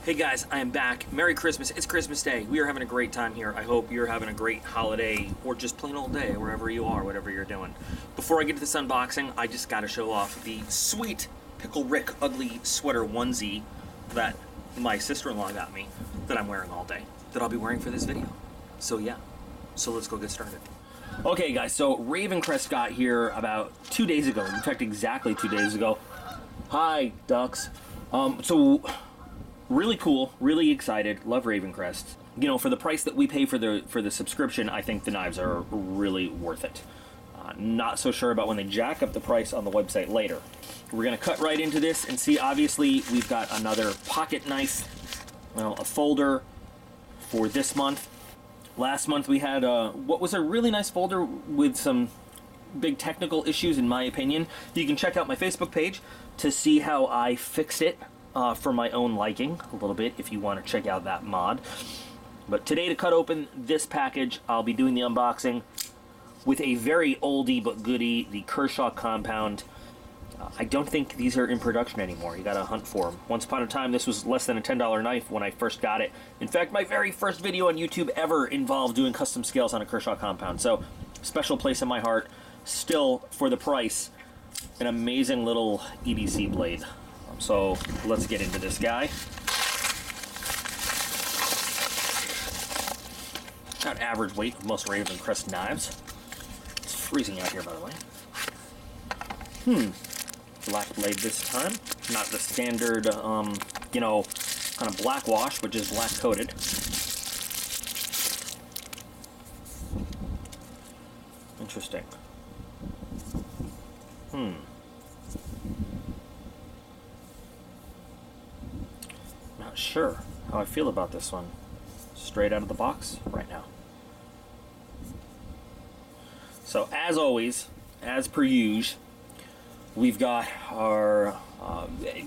Hey guys, I am back. Merry Christmas. It's Christmas Day. We are having a great time here. I hope you're having a great holiday or just plain old day wherever you are, whatever you're doing. Before I get to this unboxing, I just gotta show off the sweet Pickle Rick ugly sweater onesie that my sister-in-law got me that I'm wearing all day, that I'll be wearing for this video. So yeah, so let's go get started. Okay guys, so Ravencrest got here about 2 days ago. In fact, exactly 2 days ago. Hi, ducks. Really cool, really excited, love Ravencrest. You know, for the price that we pay for the subscription, I think the knives are really worth it. Not so sure about when they jack up the price on the website later. We're gonna cut right into this and see, obviously, we've got another pocket knife, a folder for this month. Last month we had what was a really nice folder with some big technical issues, in my opinion. You can check out my Facebook page to see how I fixed it. For my own liking, a little bit, if you want to check out that mod. But today, to cut open this package, I'll be doing the unboxing with a very oldie but goodie, the Kershaw Compound. I don't think these are in production anymore. You gotta hunt for them. Once upon a time, this was less than a $10 knife when I first got it. In fact, my very first video on YouTube ever involved doing custom scales on a Kershaw Compound. So, special place in my heart. Still, for the price, an amazing little EDC blade. So let's get into this guy. About average weight of most Ravencrest knives. It's freezing out here, by the way. Black blade this time. Not the standard, you know, kind of black wash, but just black coated. Interesting. Not sure how I feel about this one straight out of the box right now. So as always, as per usual, we've got our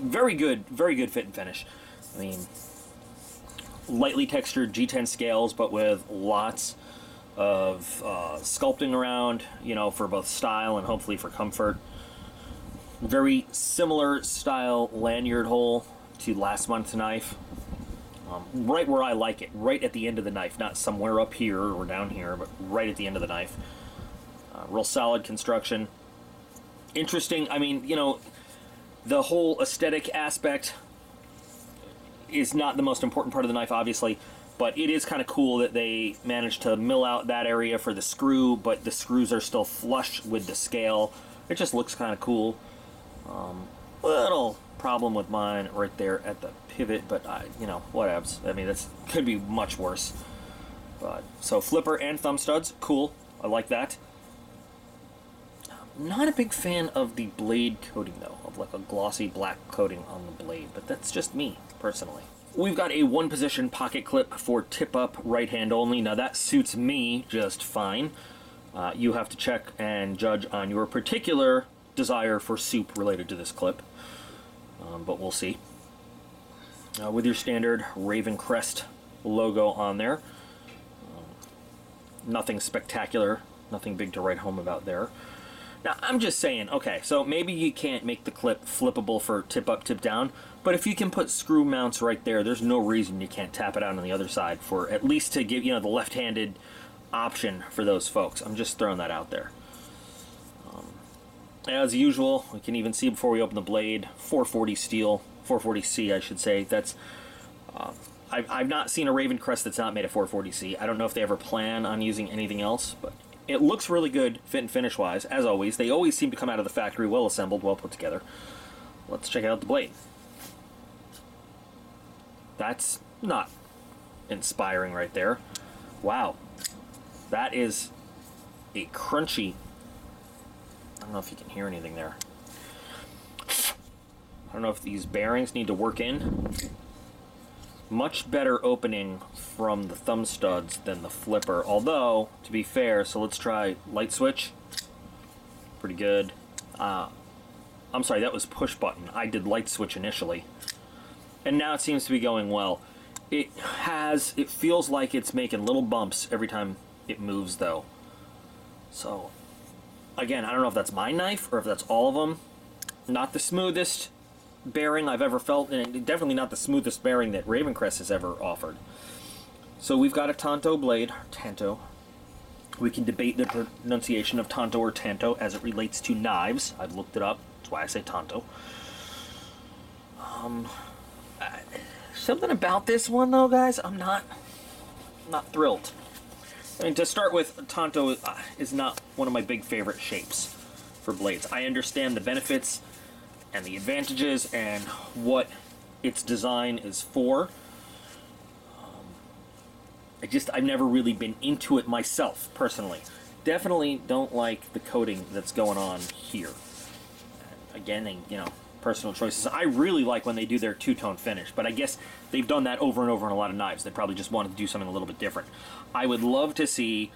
very good fit and finish. I mean, lightly textured G10 scales, but with lots of sculpting around, you know, for both style and hopefully for comfort. Very similar style lanyard hole to last month's knife, right where I like it, right at the end of the knife, not somewhere up here or down here, but right at the end of the knife. Real solid construction. Interesting. I mean, you know, the whole aesthetic aspect is not the most important part of the knife, obviously, but it is kind of cool that they managed to mill out that area for the screw, but the screws are still flush with the scale. It just looks kind of cool. Little problem with mine right there at the pivot, but you know, whatevs. I mean, this could be much worse. But so flipper and thumb studs, cool. I like that. Not a big fan of the blade coating though, of like a glossy black coating on the blade, but that's just me personally. We've got a one position pocket clip for tip up right hand only. Now that suits me just fine. You have to check and judge on your particular desire for soup related to this clip. But we'll see. With your standard Ravencrest logo on there. Nothing spectacular, nothing big to write home about there. Now, I'm just saying, okay, so maybe you can't make the clip flippable for tip up, tip down, but if you can put screw mounts right there, there's no reason you can't tap it out on the other side for at least to give, you know, the left-handed option for those folks. I'm just throwing that out there. As usual, we can even see before we open the blade, 440 steel, 440C I should say. That's I've not seen a Ravencrest that's not made of 440C. I don't know if they ever plan on using anything else, but it looks really good fit and finish wise, as always. They always seem to come out of the factory well assembled, well put together. Let's check out the blade. That's not inspiring right there. Wow. That is a crunchy... I don't know if you can hear anything there. I don't know if these bearings need to work in. Much better opening from the thumb studs than the flipper. Although, to be fair, so let's try light switch. Pretty good. I'm sorry, that was push button. I did light switch initially. And now it seems to be going well. It feels like it's making little bumps every time it moves though. So, again, I don't know if that's my knife or if that's all of them. Not the smoothest, bearing I've ever felt, and definitely not the smoothest bearing that Ravencrest has ever offered. So we've got a Tanto blade, Tanto. We can debate the pronunciation of Tanto or Tanto as it relates to knives. I've looked it up. That's why I say Tanto. Something about this one, though, guys, I'm not thrilled. I mean, to start with, Tanto is not one of my big favorite shapes for blades. I understand the benefits and the advantages and what its design is for. I've never really been into it myself, personally. Definitely don't like the coating that's going on here. Again, you know, personal choices. I really like when they do their two-tone finish, but I guess they've done that over and over in a lot of knives. They probably just wanted to do something a little bit different. I would love to see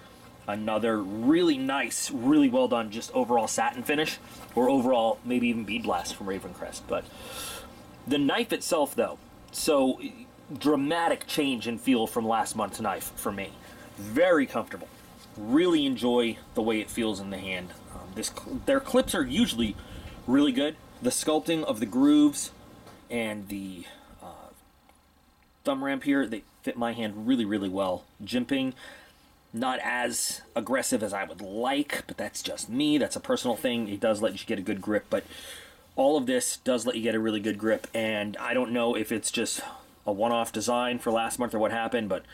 another really nice, really well done, just overall satin finish, or overall maybe even bead blast from Ravencrest. But the knife itself, though, so dramatic change in feel from last month's knife for me. Very comfortable. Really enjoy the way it feels in the hand. Their clips are usually really good. The sculpting of the grooves and the thumb ramp here, they fit my hand really, really well. Jimping, not as aggressive as I would like, but that's just me. That's a personal thing. It does let you get a good grip, but all of this does let you get a really good grip, and I don't know if it's just a one-off design for last month or what happened, but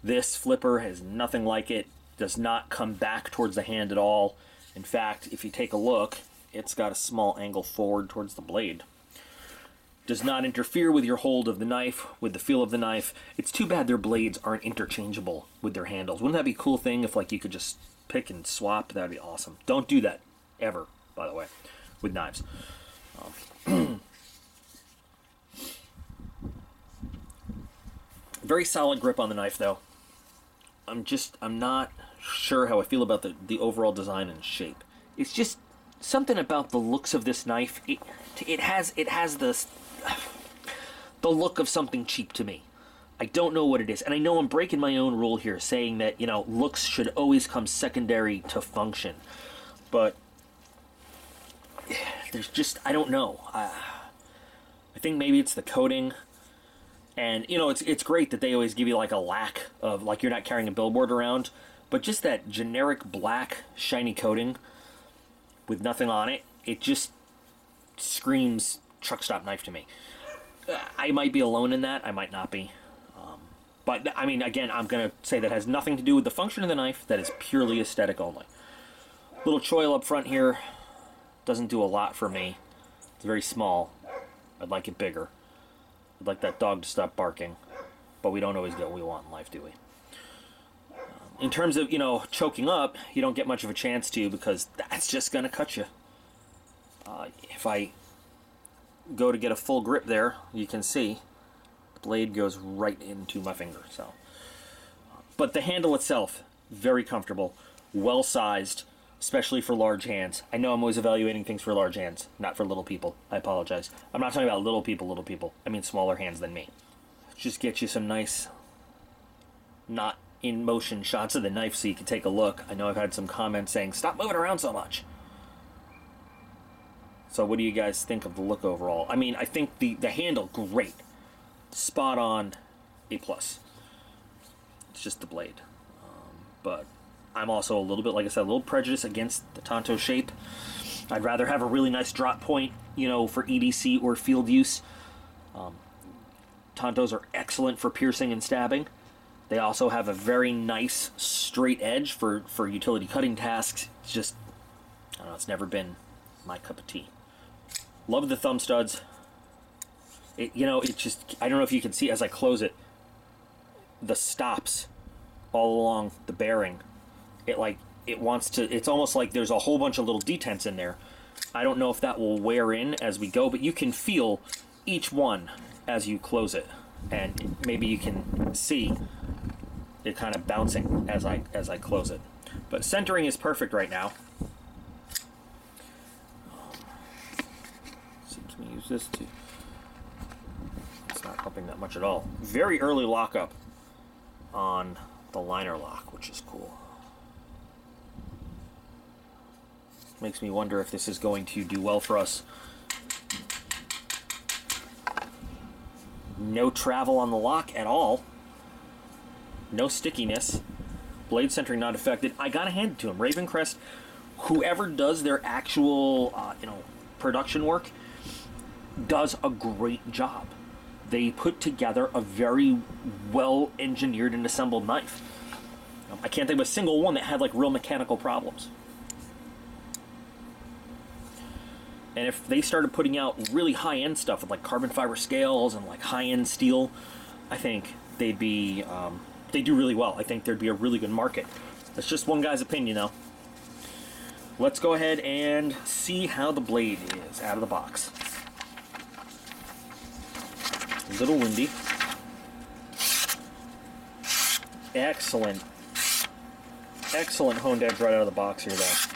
this flipper has nothing like it. Does not come back towards the hand at all. In fact, if you take a look, it's got a small angle forward towards the blade. Does not interfere with your hold of the knife, with the feel of the knife. It's too bad their blades aren't interchangeable with their handles. Wouldn't that be a cool thing if like you could just pick and swap? That'd be awesome. Don't do that ever, by the way, with knives. Very solid grip on the knife, though. I'm not sure how I feel about the overall design and shape. It's just something about the looks of this knife. It has the look of something cheap to me. I don't know what it is, and I know I'm breaking my own rule here, saying that, you know, looks should always come secondary to function. But there's just, I don't know. I think maybe it's the coating. And, you know, it's great that they always give you, like, a lack of, like, you're not carrying a billboard around. But just that generic black, shiny coating with nothing on it, it just screams truck stop knife to me. I might be alone in that. I might not be. But, I mean, again, I'm going to say that has nothing to do with the function of the knife. That is purely aesthetic only. Little choil up front here doesn't do a lot for me. It's very small. I'd like it bigger. I'd like that dog to stop barking, but we don't always get what we want in life, do we? In terms of, you know, choking up, you don't get much of a chance to, because that's just going to cut you. If I go to get a full grip there, you can see the blade goes right into my finger. So, but the handle itself, very comfortable, well-sized, especially for large hands. I know I'm always evaluating things for large hands, not for little people. I apologize. I'm not talking about little people. I mean smaller hands than me. Just get you some nice, not in motion shots of the knife so you can take a look. I know I've had some comments saying, stop moving around so much. So what do you guys think of the look overall? I mean, I think the handle, great. Spot on, A+. It's just the blade. But I'm also a little bit, like I said, a little prejudiced against the Tanto shape. I'd rather have a really nice drop point, you know, for EDC or field use. Tantos are excellent for piercing and stabbing. They also have a very nice straight edge for utility cutting tasks. It's just, I don't know, it's never been my cup of tea. Love the thumb studs. You know, it just, I don't know if you can see as I close it, the stops all along the bearing. It wants to, it's almost like there's a whole bunch of little detents in there. I don't know if that will wear in as we go, but you can feel each one as you close it. And maybe you can see it kind of bouncing as I close it. But centering is perfect right now. So can we use this to, it's not helping that much at all. Very early lockup on the liner lock, which is cool. Makes me wonder if this is going to do well for us No travel on the lock at all. No stickiness. Blade centering not affected. I gotta hand it to him. Ravencrest, whoever does their actual, production work, does a great job. They put together a very well engineered and assembled knife. I can't think of a single one that had like real mechanical problems. And if they started putting out really high-end stuff with like carbon fiber scales and like high-end steel, I think they'd be, they do really well. I think there'd be a really good market. That's just one guy's opinion though. Let's go ahead and see how the blade is out of the box. A little windy. Excellent. Excellent honed edge right out of the box here though.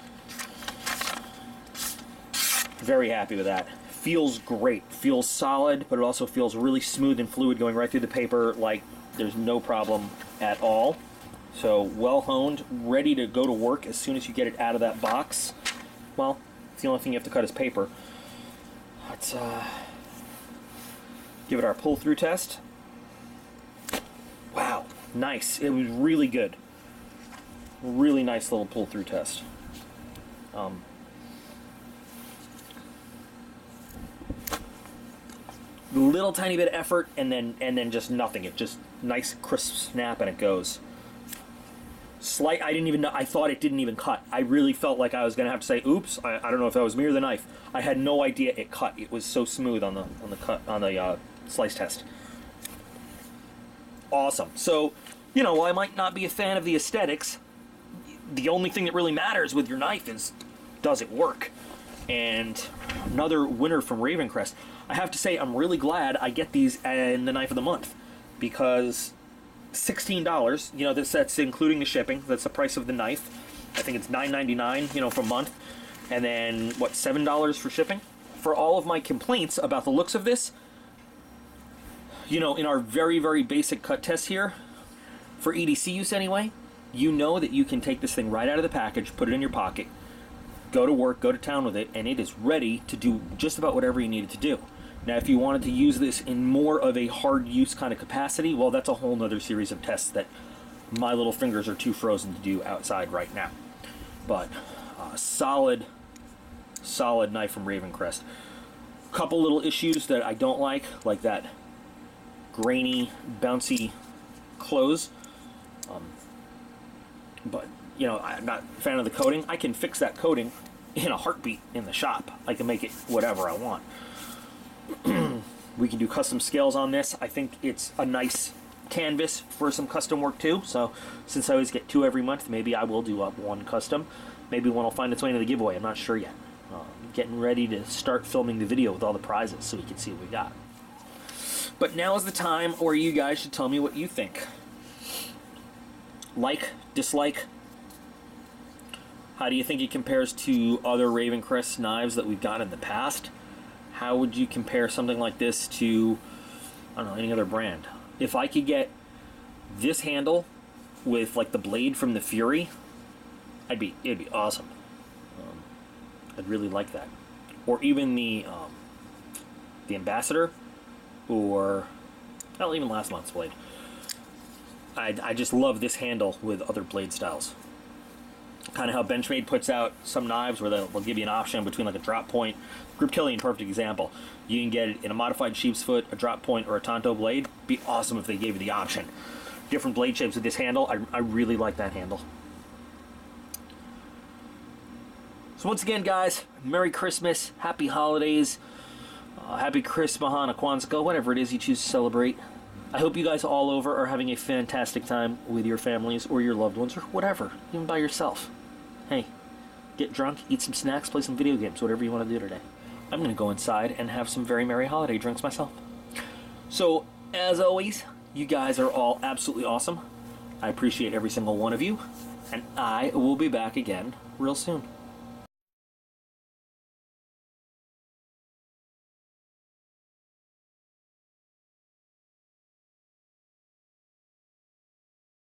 Very happy with that. Feels great. Feels solid, but it also feels really smooth and fluid going right through the paper like there's no problem at all. So well honed, ready to go to work as soon as you get it out of that box. Well, it's the only thing you have to cut is paper. Let's give it our pull-through test. Wow, nice. It was really good. Really nice little pull-through test. Little tiny bit of effort and then just nothing. It just nice crisp snap and it goes. Slight, I didn't even know, I thought it didn't even cut. I really felt like I was gonna have to say, oops, I don't know if that was me or the knife. I had no idea it cut. It was so smooth on the slice test. Awesome. So, while I might not be a fan of the aesthetics, the only thing that really matters with your knife is, does it work? And another winner from Ravencrest. I have to say, I'm really glad I get these in the knife of the month, because $16, that's including the shipping. That's the price of the knife. I think it's $9.99, for a month, and then what, $7 for shipping. For all of my complaints about the looks of this, in our very, very basic cut test here, for EDC use anyway, that you can take this thing right out of the package, put it in your pocket, go to work, go to town with it, and it is ready to do just about whatever you need it to do. Now, if you wanted to use this in more of a hard use kind of capacity, well, that's a whole nother series of tests that my little fingers are too frozen to do outside right now. But solid knife from Ravencrest. Couple little issues that I don't like that grainy, bouncy close. But I'm not a fan of the coating. I can fix that coating in a heartbeat in the shop. I can make it whatever I want. We can do custom scales on this. I think it's a nice canvas for some custom work too. So since I always get 2 every month, maybe I will do up 1 custom. Maybe one will find its way into the giveaway. I'm not sure yet. Getting ready to start filming the video with all the prizes so we can see what we got. But now is the time where you guys should tell me what you think. Like, dislike. How do you think it compares to other Ravencrest knives that we've got in the past? How would you compare something like this to, I don't know, any other brand? If I could get this handle with like the blade from the Fury, it'd be awesome. I'd really like that. Or even the Ambassador, or well, even last month's blade. I just love this handle with other blade styles. Kind of how Benchmade puts out some knives where they'll give you an option between like a drop point. Grip Killian, perfect example. You can get it in a modified sheep's foot, a drop point, or a Tanto blade. Be awesome if they gave you the option. Different blade shapes with this handle. I really like that handle. So once again, guys, Merry Christmas, Happy Holidays, Happy Christmas, Kwanzaa, whatever it is you choose to celebrate. I hope you guys all over are having a fantastic time with your families or your loved ones or whatever, even by yourself. Hey, get drunk, eat some snacks, play some video games, whatever you want to do today. I'm going to go inside and have some very merry holiday drinks myself. So, as always, you guys are all absolutely awesome. I appreciate every single one of you, and I will be back again real soon.